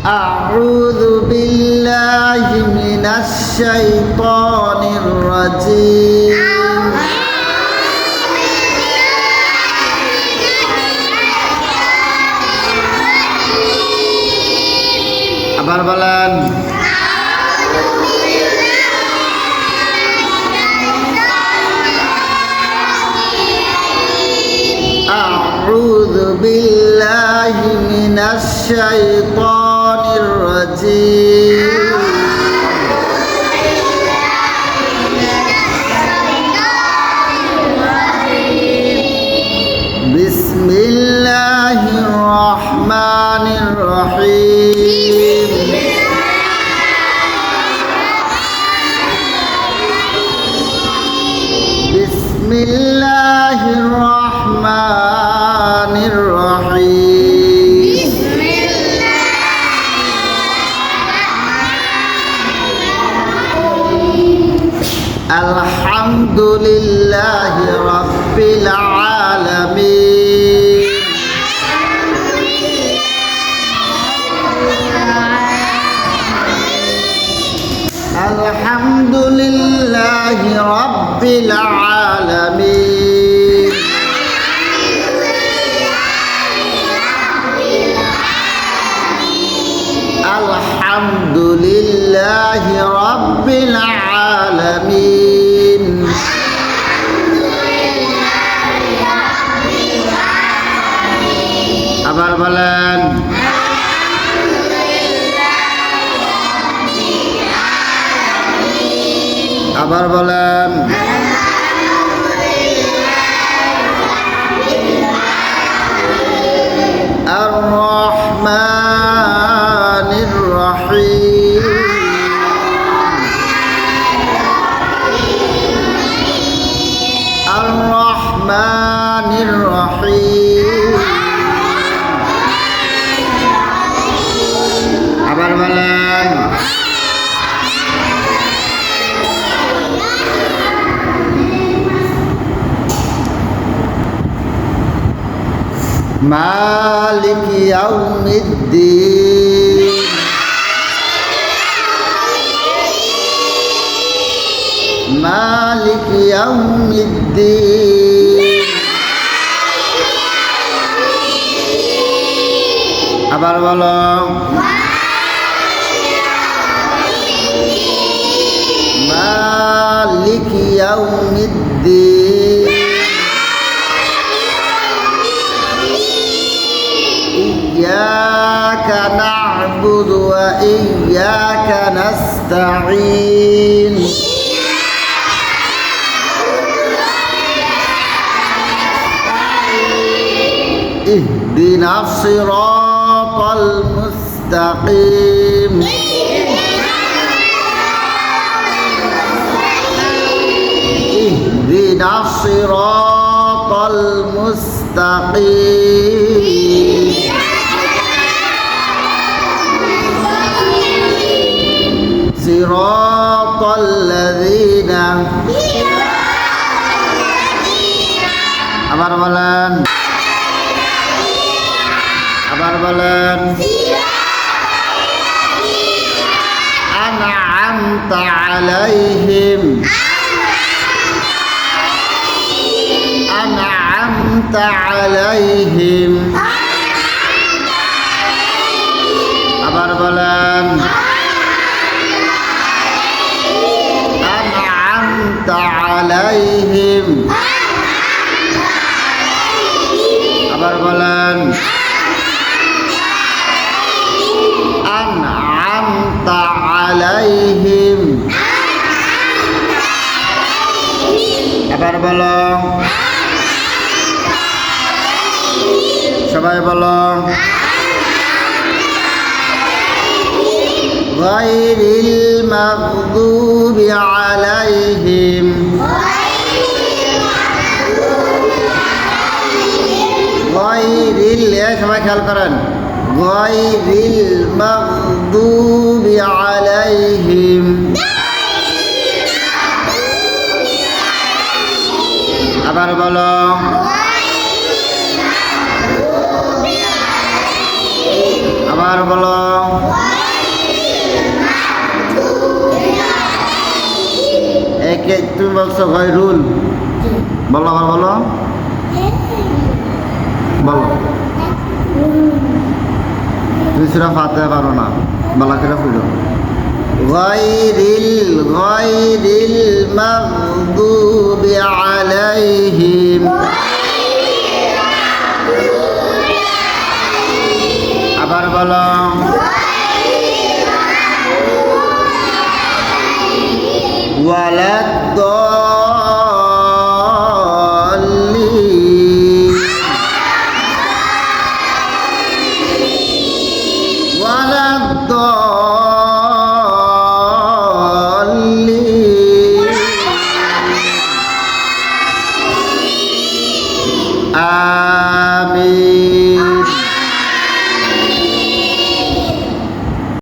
أعوذ بالله من الشيطان الرجيم আবার বলেন أعوذ بالله من الشيطان الرجيم بسم الله الرحمن الرحيم بسم الله الرحمن الرحيم الحمد لله رب العالمين الحمد لله رب العالمين الحمد لله رب العالمين আবার বলেন আবার বলেন الرحمن الرحيم الرحمن الرحيم আবার বলেন مالك يوم الدين مالك يوم الدين আবার বলো مالك يوم الدين إياك نعبد وإياك نستعين اهدنا الصراط المستقيم اهدنا الصراط المستقيم صراط الذين আবার বলেন أنعمت عليهم أنعمت عليهم আবার বলেন أنعمت عليهم আবার বলেন أنعمت عليهم আবার বলো সবাই বলো غير المغضوب عليهم غير সবাই খেয়াল করেন غير المغضوب عليهم আবার বলো আবার বলো কে তুমি বলছো গয়রুল, বলো আবার বলো, বলো। তুমি সূরা ফাতিহা পারো না, বালা করে পড়ো। গয়রিল মাগদুবি আলাইহিম, আবার বলো।